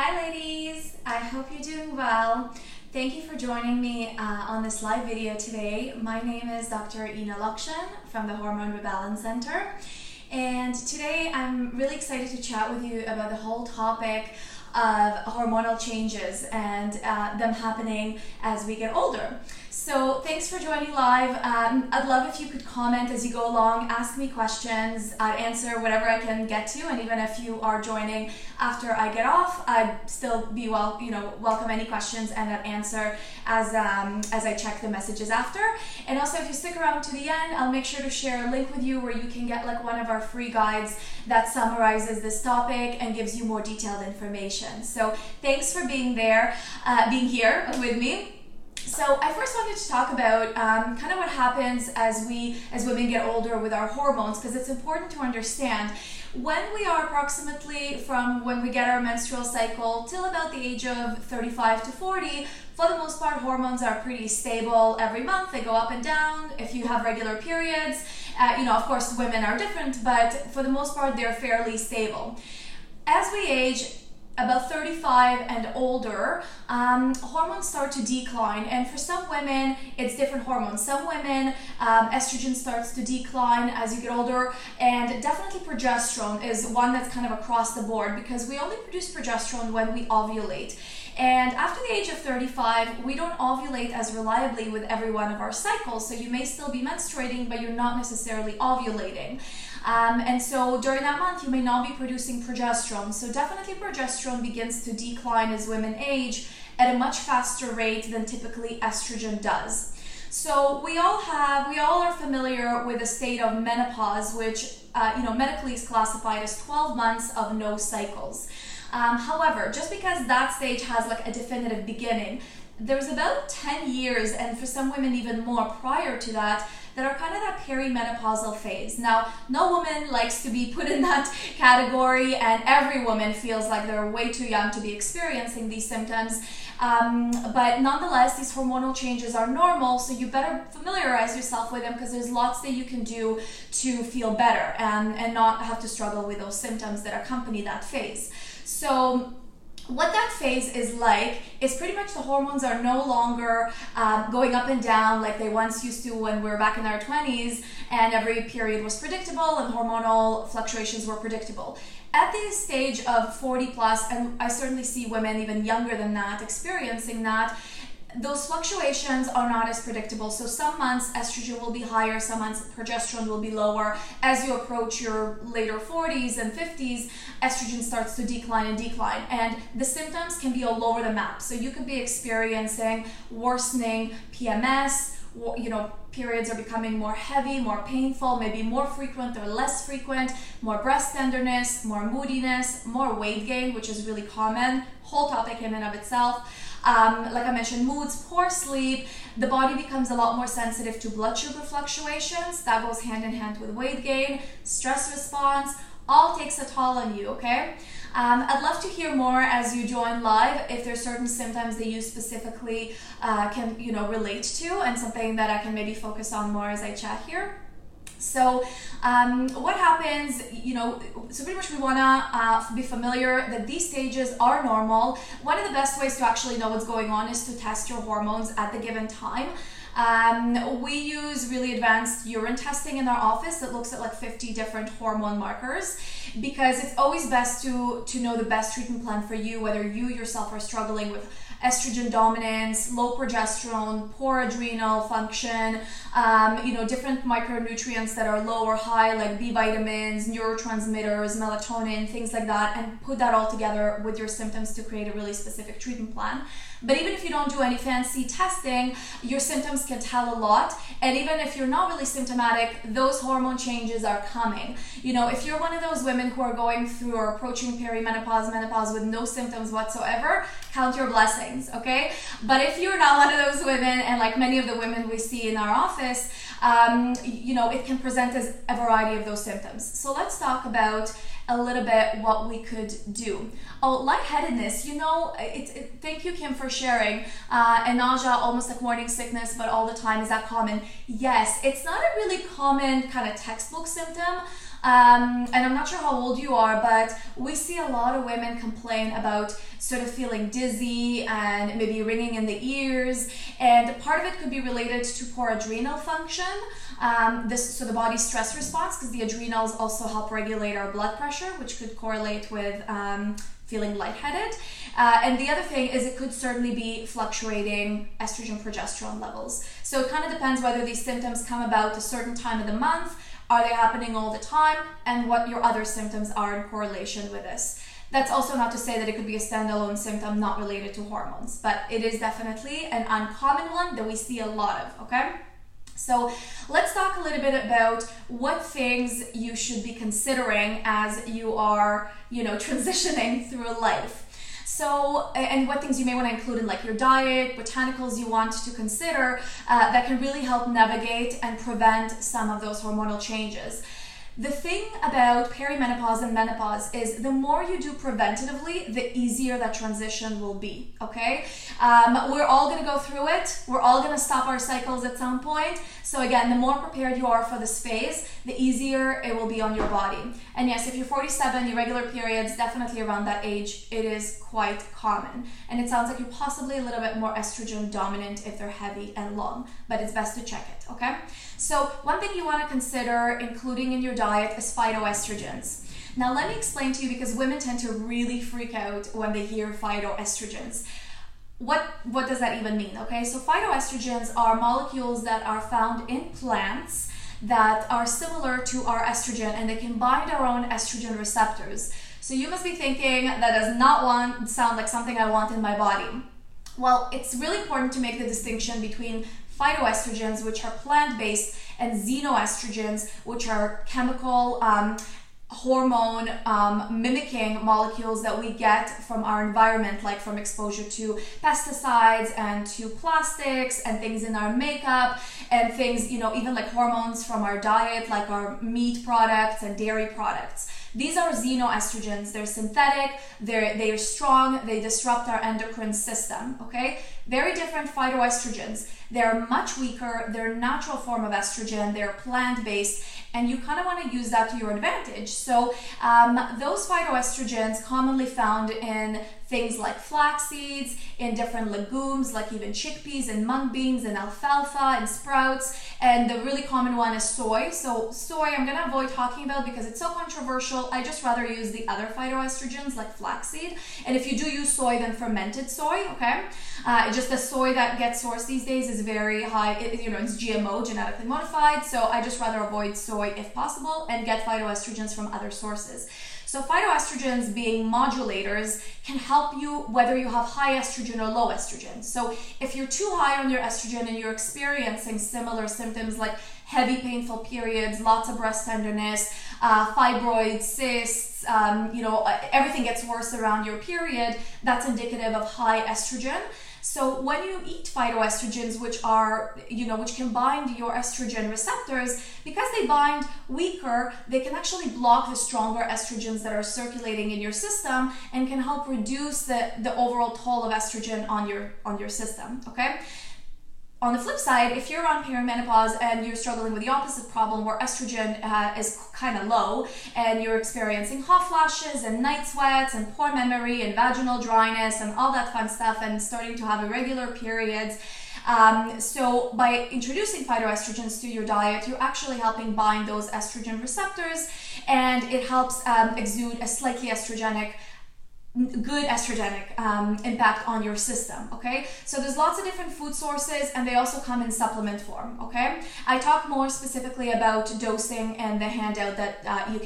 Hi ladies, I hope you're doing well. Thank you for joining me on this live video today. My name is Dr. Ina Lakshan from the Hormone Rebalance Center, and today I'm really excited to chat with you about the whole topic of hormonal changes and them happening as we get older. So thanks for joining live. I'd love if you could comment as you go along, ask me questions. I'd answer whatever I can get to, and even if you are joining after I get off, I'd still be welcome any questions, and I'd answer as I check the messages after. And also, if you stick around to the end, I'll make sure to share a link with you where you can get like one of our free guides that summarizes this topic and gives you more detailed information. So thanks for being here with me. So I first wanted to talk about kind of what happens as women get older with our hormones, because it's important to understand when we are approximately from when we get our menstrual cycle till about the age of 35 to 40, for the most part, hormones are pretty stable every month. They go up and down. If you have regular periods, of course, women are different, but for the most part, they're fairly stable. As we age, about 35 and older, hormones start to decline, and for some women it's different hormones. Some women, estrogen starts to decline as you get older, and definitely progesterone is one that's kind of across the board, because we only produce progesterone when we ovulate. And after the age of 35, we don't ovulate as reliably with every one of our cycles, so you may still be menstruating, but you're not necessarily ovulating. And so during that month, you may not be producing progesterone. So definitely progesterone begins to decline as women age at a much faster rate than typically estrogen does. So we all are familiar with the state of menopause, which medically is classified as 12 months of no cycles. However, just because that stage has like a definitive beginning, there's about 10 years, and for some women even more prior to that are kind of that perimenopausal phase. Now, no woman likes to be put in that category, and every woman feels like they're way too young to be experiencing these symptoms. But nonetheless, these hormonal changes are normal, so you better familiarize yourself with them, because there's lots that you can do to feel better and not have to struggle with those symptoms that accompany that phase. So what that phase is like is pretty much the hormones are no longer going up and down like they once used to when we were back in our 20s and every period was predictable and hormonal fluctuations were predictable. At this stage of 40 plus, and I certainly see women even younger than that experiencing that, those fluctuations are not as predictable. So some months estrogen will be higher, some months progesterone will be lower. As you approach your later 40s and 50s, estrogen starts to decline, and the symptoms can be all over the map. So you could be experiencing worsening PMS, periods are becoming more heavy, more painful, maybe more frequent or less frequent, more breast tenderness, more moodiness, more weight gain, which is really common, whole topic in and of itself. Like I mentioned, moods, poor sleep, the body becomes a lot more sensitive to blood sugar fluctuations. That goes hand in hand with weight gain, stress response, all takes a toll on you, okay? I'd love to hear more as you join live if there's certain symptoms that you specifically can relate to, and something that I can maybe focus on more as I chat here. So what happens, so pretty much we want to be familiar that these stages are normal. One of the best ways to actually know what's going on is to test your hormones at the given time. We use really advanced urine testing in our office that looks at like 50 different hormone markers, because it's always best to know the best treatment plan for you, whether you yourself are struggling with estrogen dominance, low progesterone, poor adrenal function, different micronutrients that are low or high, like B vitamins, neurotransmitters, melatonin, things like that, and put that all together with your symptoms to create a really specific treatment plan. But even if you don't do any fancy testing, your symptoms can tell a lot. And even if you're not really symptomatic, those hormone changes are coming. If you're one of those women who are going through or approaching perimenopause, menopause with no symptoms whatsoever, count your blessings, okay? But if you're not one of those women, and like many of the women we see in our office, it can present as a variety of those symptoms. So let's talk about a little bit what we could do. Oh, lightheadedness, thank you, Kim, for sharing. And nausea, almost like morning sickness, but all the time. Is that common? Yes, it's not a really common kind of textbook symptom. And I'm not sure how old you are, but we see a lot of women complain about sort of feeling dizzy and maybe ringing in the ears. And part of it could be related to poor adrenal function. So the body's stress response, because the adrenals also help regulate our blood pressure, which could correlate with feeling lightheaded. And the other thing is it could certainly be fluctuating estrogen progesterone levels. So it kind of depends whether these symptoms come about a certain time of the month, are they happening all the time, and what your other symptoms are in correlation with this. That's also not to say that it could be a standalone symptom not related to hormones, but it is definitely an uncommon one that we see a lot of, okay? So let's talk a little bit about what things you should be considering as you are, transitioning through life. So, and what things you may want to include in like your diet, botanicals you want to consider that can really help navigate and prevent some of those hormonal changes. The thing about perimenopause and menopause is the more you do preventatively, the easier that transition will be, okay? We're all gonna go through it. We're all gonna stop our cycles at some point. So again, the more prepared you are for this phase, the easier it will be on your body. And yes, if you're 47, irregular periods, definitely around that age, it is quite common. And it sounds like you're possibly a little bit more estrogen dominant if they're heavy and long, but it's best to check it, okay? So one thing you want to consider including in your diet is phytoestrogens. Now let me explain to you, because women tend to really freak out when they hear phytoestrogens. What does that even mean? Okay, so phytoestrogens are molecules that are found in plants that are similar to our estrogen, and they can bind our own estrogen receptors. So you must be thinking, that does not sound like something I want in my body. Well, it's really important to make the distinction between phytoestrogens, which are plant-based, and xenoestrogens, which are chemical hormone mimicking molecules that we get from our environment, like from exposure to pesticides and to plastics and things in our makeup and things, even like hormones from our diet, like our meat products and dairy products. These are xenoestrogens. They're synthetic, they're strong, they disrupt our endocrine system, okay? Very different phytoestrogens. They're much weaker, they're a natural form of estrogen, they're plant-based, and you kind of want to use that to your advantage. So those phytoestrogens commonly found in things like flax seeds, in different legumes like even chickpeas and mung beans and alfalfa and sprouts, and the really common one is soy. So soy I'm going to avoid talking about because it's so controversial. I just rather use the other phytoestrogens like flaxseed, and if you do use soy, then fermented soy, okay? Just the soy that gets sourced these days is very high, it's GMO, genetically modified, so I just rather avoid soy if possible and get phytoestrogens from other sources. So phytoestrogens, being modulators, can help you whether you have high estrogen or low estrogen. So if you're too high on your estrogen and you're experiencing similar symptoms like heavy painful periods, lots of breast tenderness, fibroids, cysts, everything gets worse around your period, that's indicative of high estrogen. So when you eat phytoestrogens, which can bind your estrogen receptors, because they bind weaker, they can actually block the stronger estrogens that are circulating in your system and can help reduce the overall toll of estrogen on your system, okay? On the flip side, if you're on perimenopause and you're struggling with the opposite problem where estrogen is kind of low and you're experiencing hot flashes and night sweats and poor memory and vaginal dryness and all that fun stuff and starting to have irregular periods, so by introducing phytoestrogens to your diet, you're actually helping bind those estrogen receptors, and it helps exude a slightly good estrogenic impact on your system, okay? So there's lots of different food sources, and they also come in supplement form, okay? I talk more specifically about dosing and the handout that you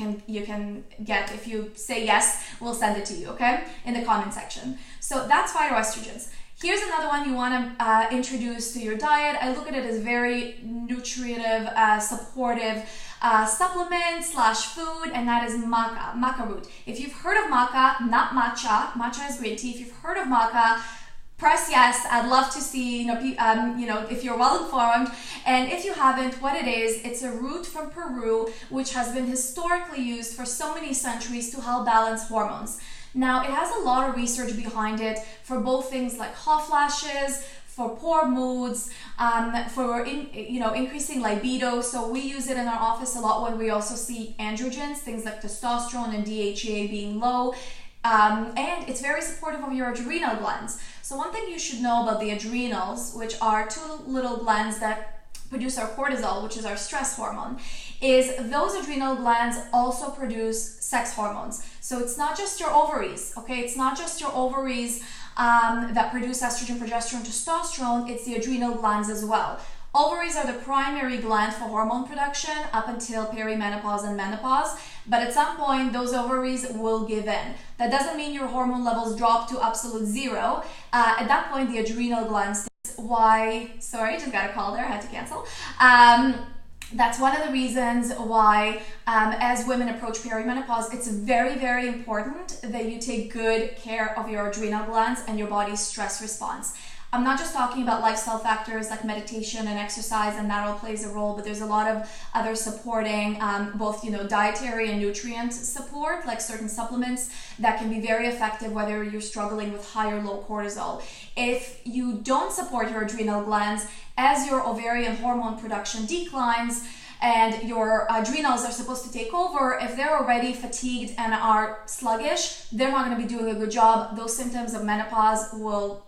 can get. If you say yes, we'll send it to you, okay? In the comment section. So that's phytoestrogens. Here's another one you want to introduce to your diet. I look at it as very nutritive, supportive supplement / food, and that is maca root. If you've heard of maca, not matcha, matcha is green tea. If you've heard of maca, press yes. I'd love to see, if you're well informed. And if you haven't, what it is, it's a root from Peru, which has been historically used for so many centuries to help balance hormones. Now, it has a lot of research behind it for both things like hot flashes, for poor moods, for increasing libido. So we use it in our office a lot when we also see androgens, things like testosterone and DHEA being low. And it's very supportive of your adrenal glands. So one thing you should know about the adrenals, which are two little glands that produce our cortisol, which is our stress hormone, is those adrenal glands also produce sex hormones. So it's not just your ovaries, okay? It's not just your ovaries that produce estrogen, progesterone, testosterone, it's the adrenal glands as well. Ovaries are the primary gland for hormone production up until perimenopause and menopause, but at some point those ovaries will give in. That doesn't mean your hormone levels drop to absolute zero. At that point, the adrenal glands, sorry, just got a call there, I had to cancel. That's one of the reasons why as women approach perimenopause, it's very, very important that you take good care of your adrenal glands and your body's stress response. I'm not just talking about lifestyle factors like meditation and exercise, and that all plays a role, but there's a lot of other supporting, both dietary and nutrient support, like certain supplements that can be very effective whether you're struggling with high or low cortisol. If you don't support your adrenal glands, as your ovarian hormone production declines and your adrenals are supposed to take over, if they're already fatigued and are sluggish, they're not going to be doing a good job. Those symptoms of menopause will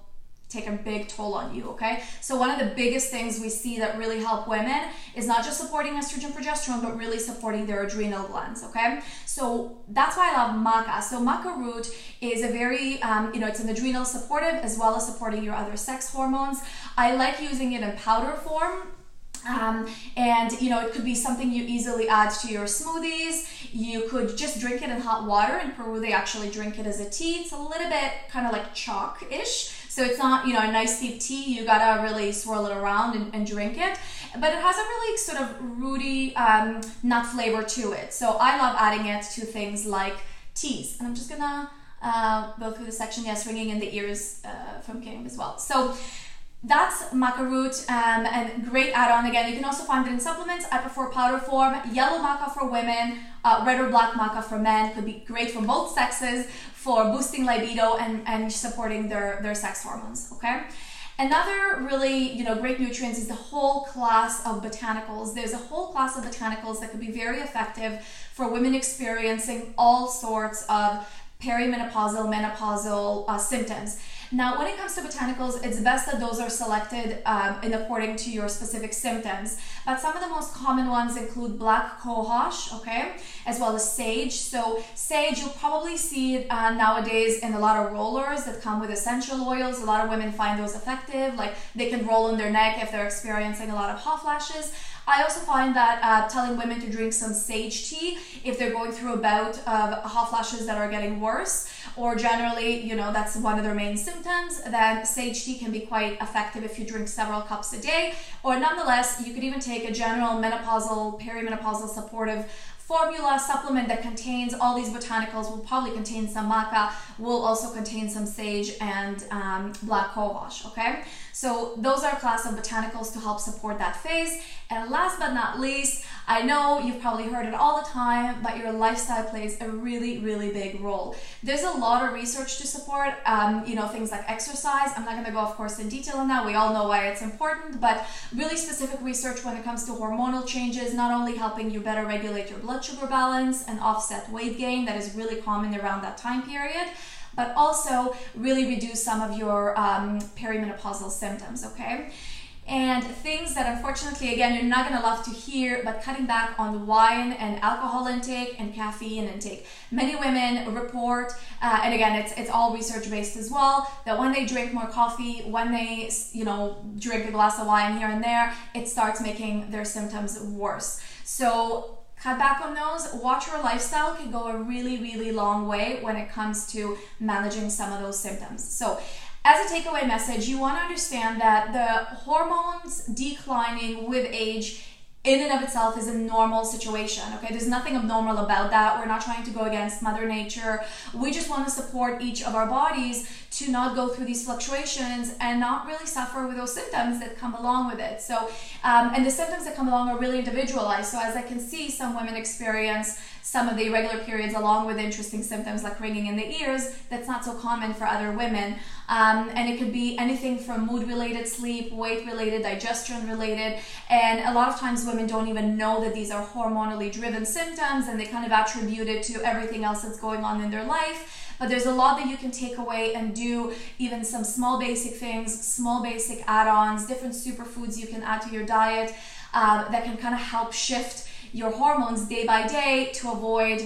take a big toll on you, okay? So one of the biggest things we see that really help women is not just supporting estrogen, progesterone, but really supporting their adrenal glands, okay? So that's why I love maca. So maca root is a very, it's an adrenal supportive as well as supporting your other sex hormones. I like using it in powder form. It could be something you easily add to your smoothies. You could just drink it in hot water. In Peru, they actually drink it as a tea. It's a little bit kind of like chalk-ish. So it's not, a nice deep tea. You gotta really swirl it around and drink it. But it has a really sort of rooty nut flavor to it. So I love adding it to things like teas. And I'm just gonna go through the section, yes, ringing in the ears from Kim as well. So that's maca root, and great add-on. Again, you can also find it in supplements. I prefer powder form. Yellow maca for women, red or black maca for men. Could be great for both sexes for boosting libido and supporting their sex hormones, okay? Another really, great nutrients is the whole class of botanicals. There's a whole class of botanicals that could be very effective for women experiencing all sorts of perimenopausal, menopausal symptoms. Now, when it comes to botanicals, it's best that those are selected in according to your specific symptoms. But some of the most common ones include black cohosh, okay, as well as sage. So sage, you'll probably see it nowadays in a lot of rollers that come with essential oils. A lot of women find those effective, like they can roll on their neck if they're experiencing a lot of hot flashes. I also find that telling women to drink some sage tea if they're going through a bout of hot flashes that are getting worse, or generally, that's one of their main symptoms, then sage tea can be quite effective if you drink several cups a day. Or nonetheless, you could even take a general menopausal, perimenopausal supportive formula supplement that contains all these botanicals. Will probably contain some maca, will also contain some sage and black cohosh, okay? So those are a class of botanicals to help support that phase. And last but not least, I know you've probably heard it all the time, but your lifestyle plays a really, really big role. There's a lot of research to support, things like exercise. I'm not gonna go, of course, in detail on that. We all know why it's important, but really specific research when it comes to hormonal changes, not only helping you better regulate your blood sugar balance and offset weight gain that is really common around that time period, but also really reduce some of your perimenopausal symptoms, okay? And things that unfortunately, again, you're not gonna love to hear, but cutting back on wine and alcohol intake and caffeine intake. Many women report, and again, it's all research-based as well, that when they drink more coffee, when they, drink a glass of wine here and there, it starts making their symptoms worse. So cut back on those. Watch your lifestyle can go a really, really long way when it comes to managing some of those symptoms. So as a takeaway message, you want to understand that the hormones declining with age in and of itself is a normal situation, okay? There's nothing abnormal about that. We're not trying to go against Mother Nature. We just want to support each of our bodies to not go through these fluctuations and not really suffer with those symptoms that come along with it. So, and the symptoms that come along are really individualized. So as I can see, some women experience some of the irregular periods along with interesting symptoms like ringing in the ears that's not so common for other women. And it could be anything from mood-related, sleep, weight-related, digestion-related, and a lot of times women don't even know that these are hormonally driven symptoms, and they kind of attribute it to everything else that's going on in their life. But there's a lot that you can take away and do, even some small basic things, small basic add-ons, different superfoods you can add to your diet that can kind of help shift your hormones day by day to avoid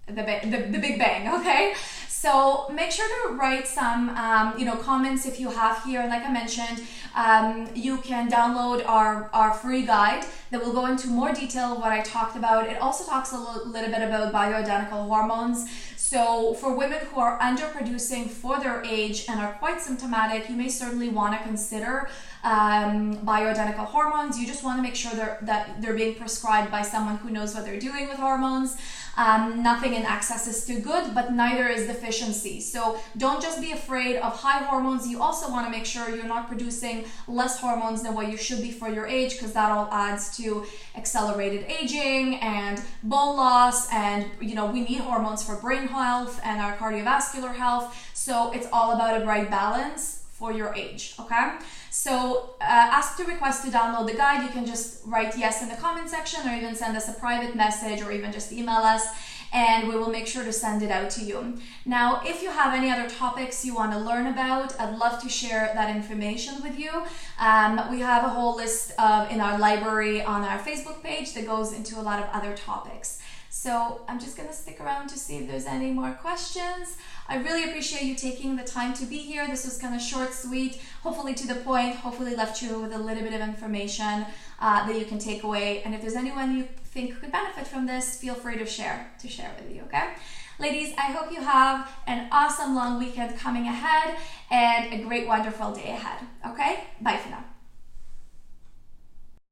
the big bang, okay? So make sure to write some comments if you have here. And like I mentioned, you can download our free guide that will go into more detail of what I talked about. It also talks a little bit about bioidentical hormones. So for women who are underproducing for their age and are quite symptomatic, you may certainly want to consider bioidentical hormones. You just want to make sure that they're being prescribed by someone who knows what they're doing with hormones. Nothing in excess is too good, but neither is deficiency. So don't just be afraid of high hormones. You also want to make sure you're not producing less hormones than what you should be for your age, because that all adds to accelerated aging and bone loss. And we need hormones for brain health and our cardiovascular health. So it's all about a right balance for your age, okay? So ask to request to download the guide. You can just write yes in the comment section, or even send us a private message, or even just email us, and we will make sure to send it out to you. Now, if you have any other topics you want to learn about, I'd love to share that information with you. We have a whole list in our library on our Facebook page that goes into a lot of other topics. So I'm just gonna stick around to see if there's any more questions. I really appreciate you taking the time to be here. This was kind of short, sweet, hopefully to the point, hopefully left you with a little bit of information that you can take away. And if there's anyone you think could benefit from this, feel free to share with you, okay? Ladies, I hope you have an awesome long weekend coming ahead and a great, wonderful day ahead, okay? Bye for now.